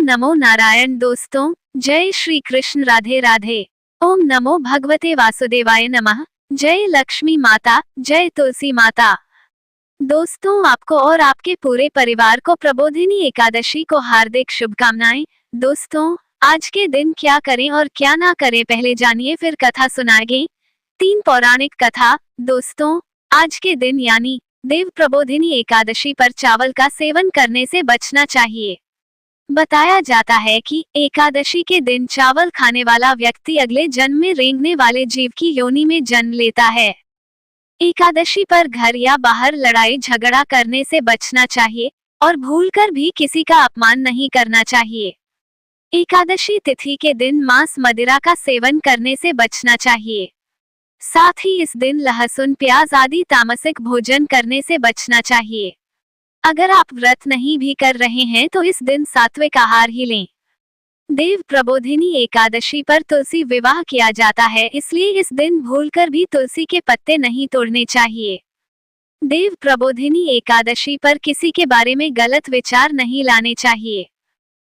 नमो नारायण। दोस्तों, जय श्री कृष्ण। राधे राधे। ओम नमो भगवते वासुदेवाय नमः। जय लक्ष्मी माता, जय तुलसी माता। दोस्तों, आपको और आपके पूरे परिवार को प्रबोधिनी एकादशी को हार्दिक शुभकामनाएं। दोस्तों, आज के दिन क्या करें और क्या ना करें, पहले जानिए फिर कथा सुनाएंगे। 3 पौराणिक कथा। दोस्तों, आज के दिन यानी देव प्रबोधिनी एकादशी पर चावल का सेवन करने से बचना चाहिए। बताया जाता है कि एकादशी के दिन चावल खाने वाला व्यक्ति अगले जन्म में रेंगने वाले जीव की योनि में जन्म लेता है। एकादशी पर घर या बाहर लड़ाई झगड़ा करने से बचना चाहिए और भूलकर भी किसी का अपमान नहीं करना चाहिए। एकादशी तिथि के दिन मांस मदिरा का सेवन करने से बचना चाहिए। साथ ही इस दिन लहसुन प्याज आदि तामसिक भोजन करने से बचना चाहिए। अगर आप व्रत नहीं भी कर रहे हैं तो इस दिन सात्विक आहार ही लें। देव प्रबोधिनी एकादशी पर तुलसी विवाह किया जाता है, इसलिए इस दिन भूलकर भी तुलसी के पत्ते नहीं तोड़ने चाहिए। देव प्रबोधिनी एकादशी पर किसी के बारे में गलत विचार नहीं लाने चाहिए।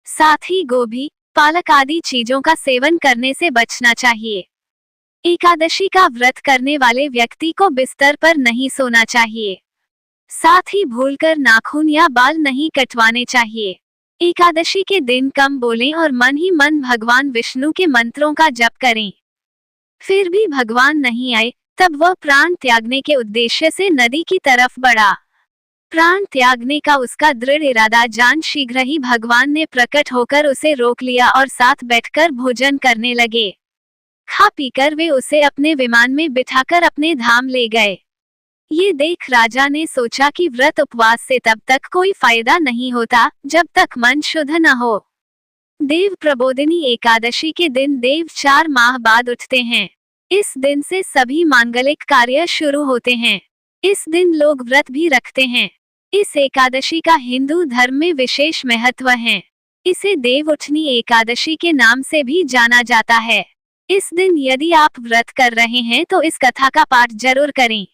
साथ ही गोभी, पालक आदि चीजों का सेवन करने से बचना चाहिए। एकादशी का व्रत करने वाले व्यक्ति को बिस्तर पर नहीं सोना चाहिए। साथ ही भूलकर नाखून या बाल नहीं कटवाने चाहिए। एकादशी के दिन कम बोलें और मन ही मन भगवान विष्णु के मंत्रों का जप करें। फिर भी भगवान नहीं आए, तब वह प्राण त्यागने के उद्देश्य से नदी की तरफ बढ़ा। प्राण त्यागने का उसका दृढ़ इरादा जान शीघ्र ही भगवान ने प्रकट होकर उसे रोक लिया और साथ बैठकर भोजन करने लगे। खा पीकर वे उसे अपने विमान में बिठाकर अपने धाम ले गए। ये देख राजा ने सोचा कि व्रत उपवास से तब तक कोई फायदा नहीं होता जब तक मन शुद्ध न हो। देव प्रबोधिनी एकादशी के दिन देव 4 माह बाद उठते हैं। इस दिन से सभी मांगलिक कार्य शुरू होते हैं। इस दिन लोग व्रत भी रखते हैं। इस एकादशी का हिंदू धर्म में विशेष महत्व है। इसे देव उठनी एकादशी के नाम से भी जाना जाता है। इस दिन यदि आप व्रत कर रहे हैं तो इस कथा का पाठ जरूर करें।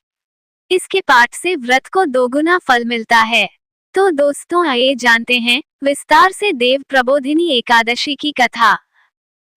इसके पाठ से व्रत को 2 गुना फल मिलता है। तो दोस्तों, आइए जानते हैं विस्तार से देव प्रबोधिनी एकादशी की कथा।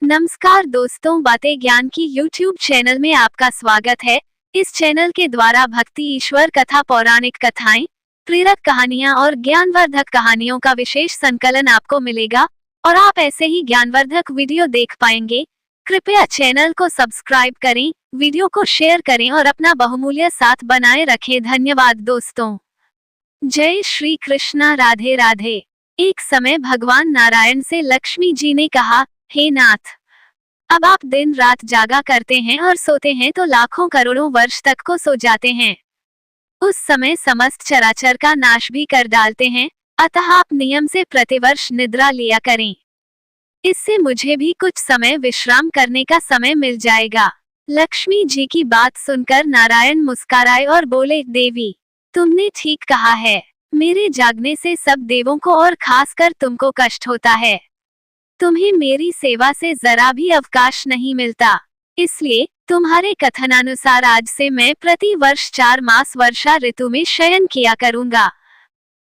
नमस्कार दोस्तों, बातें ज्ञान की YouTube चैनल में आपका स्वागत है। इस चैनल के द्वारा भक्ति, ईश्वर कथा, पौराणिक कथाएं, प्रेरक कहानियां और ज्ञानवर्धक कहानियों का विशेष संकलन आपको मिलेगा और आप ऐसे ही ज्ञानवर्धक वीडियो देख पाएंगे। कृपया चैनल को सब्सक्राइब करें, वीडियो को शेयर करें और अपना बहुमूल्य साथ बनाए रखें। धन्यवाद दोस्तों। जय श्री कृष्णा। राधे राधे। एक समय भगवान नारायण से लक्ष्मी जी ने कहा, हे नाथ, अब आप दिन रात जागा करते हैं और सोते हैं तो लाखों करोड़ों वर्ष तक को सो जाते हैं। उस समय समस्त चराचर का नाश भी कर डालते हैं, अतः आप नियम से प्रतिवर्ष निद्रा लिया करें। इससे मुझे भी कुछ समय विश्राम करने का समय मिल जाएगा। लक्ष्मी जी की बात सुनकर नारायण मुस्कुराए और बोले, देवी, तुमने ठीक कहा है। मेरे जागने से सब देवों को और खासकर तुमको कष्ट होता है। तुम्हें मेरी सेवा से जरा भी अवकाश नहीं मिलता। इसलिए तुम्हारे कथनानुसार आज से मैं प्रति वर्ष 4 मास वर्षा ऋतु में शयन किया करूंगा।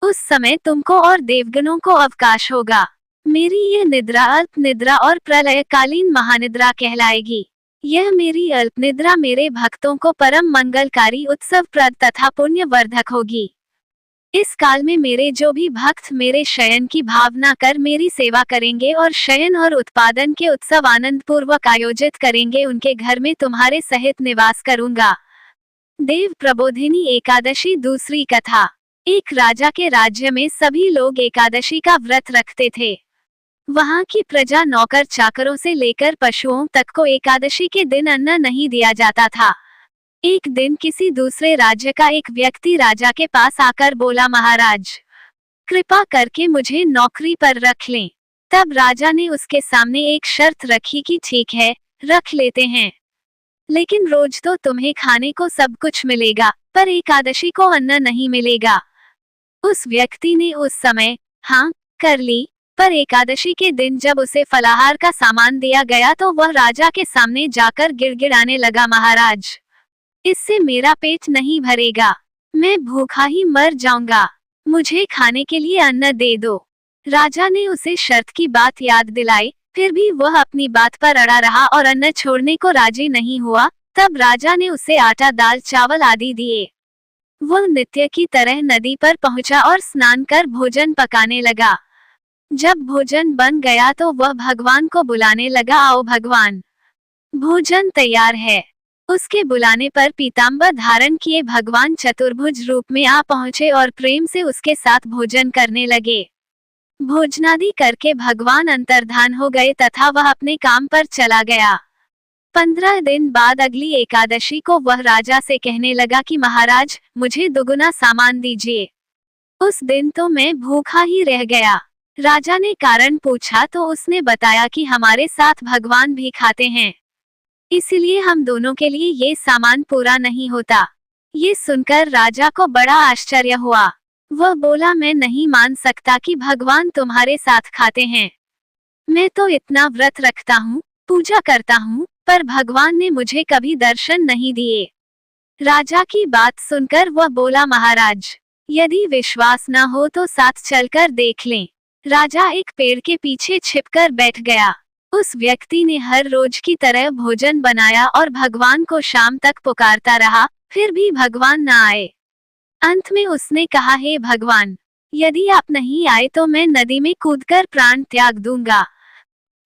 उस समय तुमको और देवगणों को अवकाश होगा। मेरी यह निद्रा अल्प निद्रा और प्रलयकालीन महानिद्रा कहलाएगी। यह मेरी अल्प निद्रा मेरे भक्तों को परम मंगलकारी, उत्सवप्रद तथा पुण्यवर्धक होगी। इस काल में मेरे जो भी भक्त मेरे शयन की भावना कर मेरी सेवा करेंगे और शयन और उत्पादन के उत्सव आनंद पूर्वक आयोजित करेंगे, उनके घर में तुम्हारे सहित निवास करूंगा। देव प्रबोधिनी एकादशी। दूसरी कथा। एक राजा के राज्य में सभी लोग एकादशी का व्रत रखते थे। वहां की प्रजा, नौकर चाकरों से लेकर पशुओं तक को एकादशी के दिन अन्न नहीं दिया जाता था। एक दिन किसी दूसरे राज्य का एक व्यक्ति राजा के पास आकर बोला, महाराज, कृपा करके मुझे नौकरी पर रख लें। तब राजा ने उसके सामने एक शर्त रखी कि ठीक है, रख लेते हैं, लेकिन रोज तो तुम्हें खाने को सब कुछ मिलेगा, पर एकादशी को अन्न नहीं मिलेगा। उस व्यक्ति ने उस समय हाँ कर ली, पर एकादशी के दिन जब उसे फलाहार का सामान दिया गया तो वह राजा के सामने जाकर गिड़गिड़ाने लगा, महाराज, इससे मेरा पेट नहीं भरेगा, मैं भूखा ही मर जाऊंगा, मुझे खाने के लिए अन्न दे दो। राजा ने उसे शर्त की बात याद दिलाई, फिर भी वह अपनी बात पर अड़ा रहा और अन्न छोड़ने को राजी नहीं हुआ। तब राजा ने उसे आटा, दाल, चावल आदि दिए। वह नित्य की तरह नदी पर पहुंचा और स्नान कर भोजन पकाने लगा। जब भोजन बन गया तो वह भगवान को बुलाने लगा, आओ भगवान, भोजन तैयार है। उसके बुलाने पर पीताम्बर धारण किए भगवान चतुर्भुज रूप में आ पहुंचे और प्रेम से उसके साथ भोजन करने लगे। भोजनादि करके भगवान अंतर्धान हो गए तथा वह अपने काम पर चला गया। 15 दिन बाद अगली एकादशी को वह राजा से कहने लगा कि महाराज, मुझे दुगुना सामान दीजिए। उस दिन तो मैं भूखा ही रह गया। राजा ने कारण पूछा तो उसने बताया कि हमारे साथ भगवान भी खाते हैं, इसलिए हम दोनों के लिए ये सामान पूरा नहीं होता। ये सुनकर राजा को बड़ा आश्चर्य हुआ। वह बोला, मैं नहीं मान सकता कि भगवान तुम्हारे साथ खाते हैं। मैं तो इतना व्रत रखता हूँ, पूजा करता हूँ, पर भगवान ने मुझे कभी दर्शन नहीं दिए। राजा की बात सुनकर वह बोला, महाराज, यदि विश्वास न हो तो साथ चलकर देख लें। राजा एक पेड़ के पीछे छिपकर बैठ गया। उस व्यक्ति ने हर रोज की तरह भोजन बनाया और भगवान को शाम तक पुकारता रहा, फिर भी भगवान न आए। अंत में उसने कहा, हे भगवान, यदि आप नहीं आए तो मैं नदी में कूदकर प्राण त्याग दूंगा।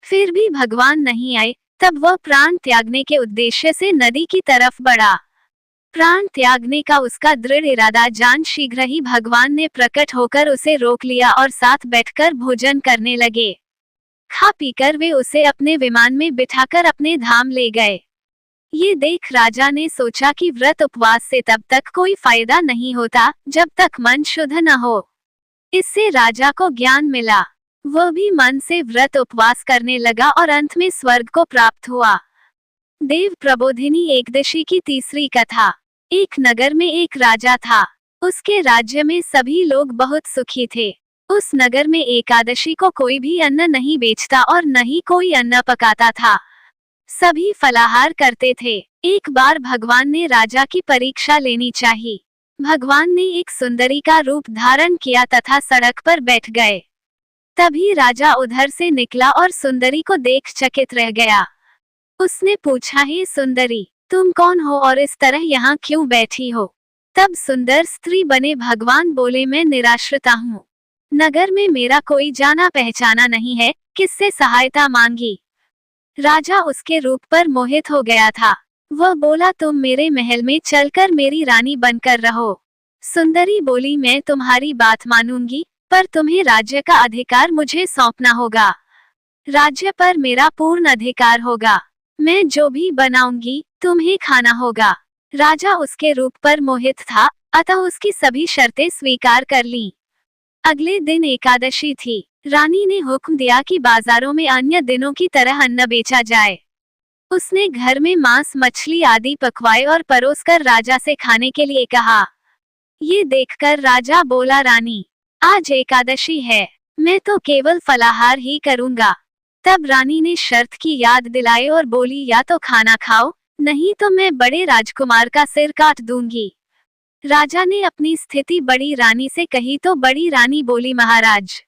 फिर भी भगवान नहीं आए। तब वह प्राण त्यागने के उद्देश्य से नदी की तरफ बढ़ा। प्राण त्यागने का उसका दृढ़ इरादा जान शीघ्र ही भगवान ने प्रकट होकर उसे रोक लिया और साथ बैठकर भोजन करने लगे। खा पीकर वे उसे अपने विमान में बिठाकर अपने धाम ले गए। ये देख राजा ने सोचा कि व्रत उपवास से तब तक कोई फायदा नहीं होता जब तक मन शुद्ध न हो। इससे राजा को ज्ञान मिला। वह भी मन से व्रत उपवास करने लगा और अंत में स्वर्ग को प्राप्त हुआ। देव प्रबोधिनी एकदशी की तीसरी कथा। एक नगर में एक राजा था। उसके राज्य में सभी लोग बहुत सुखी थे। उस नगर में एकादशी को कोई भी अन्न नहीं बेचता और न ही कोई अन्न पकाता था। सभी फलाहार करते थे। एक बार भगवान ने राजा की परीक्षा लेनी चाहिए। भगवान ने एक सुंदरी का रूप धारण किया तथा सड़क पर बैठ गए। तभी राजा उधर से निकला और सुंदरी को देख चकित रह गया। उसने पूछा, हे सुंदरी, तुम कौन हो और इस तरह यहाँ क्यों बैठी हो? तब सुंदर स्त्री बने भगवान बोले, मैं निराश्रिता हूँ। नगर में मेरा कोई जाना पहचाना नहीं है, किससे सहायता मांगी? राजा उसके रूप पर मोहित हो गया था। वह बोला, तुम मेरे महल में चलकर मेरी रानी बनकर रहो। सुंदरी बोली, मैं तुम्हारी बात मानूंगी, पर तुम्हें राज्य का अधिकार मुझे सौंपना होगा। राज्य पर मेरा पूर्ण अधिकार होगा। मैं जो भी बनाऊंगी तुम्हें खाना होगा। राजा उसके रूप पर मोहित था, अतः उसकी सभी शर्तें स्वीकार कर लीं। अगले दिन एकादशी थी। रानी ने हुक्म दिया कि बाजारों में अन्य दिनों की तरह अन्न बेचा जाए। उसने घर में मांस, मछली आदि पकवाए और परोसकर राजा से खाने के लिए कहा। ये देखकर राजा बोला, रानी, आज एकादशी है, मैं तो केवल फलाहार ही करूंगा। तब रानी ने शर्त की याद दिलाई और बोली, या तो खाना खाओ, नहीं तो मैं बड़े राजकुमार का सिर काट दूंगी। राजा ने अपनी स्थिति बड़ी रानी से कही तो बड़ी रानी बोली, महाराज,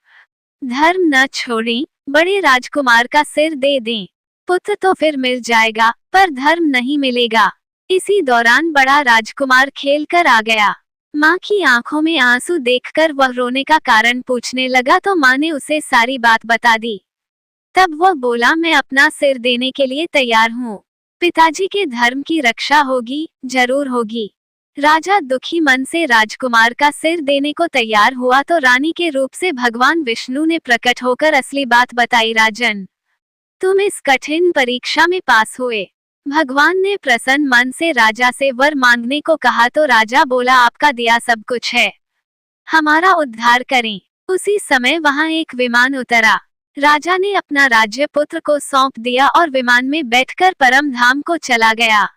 धर्म न छोड़ें, बड़े राजकुमार का सिर दे दें। पुत्र तो फिर मिल जाएगा, पर धर्म नहीं मिलेगा। इसी दौरान बड़ा राजकुमार खेल कर आ गया। माँ की आंखों में आंसू देखकर वह रोने का कारण पूछने लगा तो माँ ने उसे सारी बात बता दी। तब वह बोला, मैं अपना सिर देने के लिए तैयार हूँ। पिताजी के धर्म की रक्षा होगी, जरूर होगी। राजा दुखी मन से राजकुमार का सिर देने को तैयार हुआ तो रानी के रूप से भगवान विष्णु ने प्रकट होकर असली बात बताई। राजन, तुम इस कठिन परीक्षा में पास हुए। भगवान ने प्रसन्न मन से राजा से वर मांगने को कहा तो राजा बोला, आपका दिया सब कुछ है, हमारा उद्धार करें। उसी समय वहां एक विमान उतरा। राजा ने अपना राज्य पुत्र को सौंप दिया और विमान में बैठकर परम धाम को चला गया।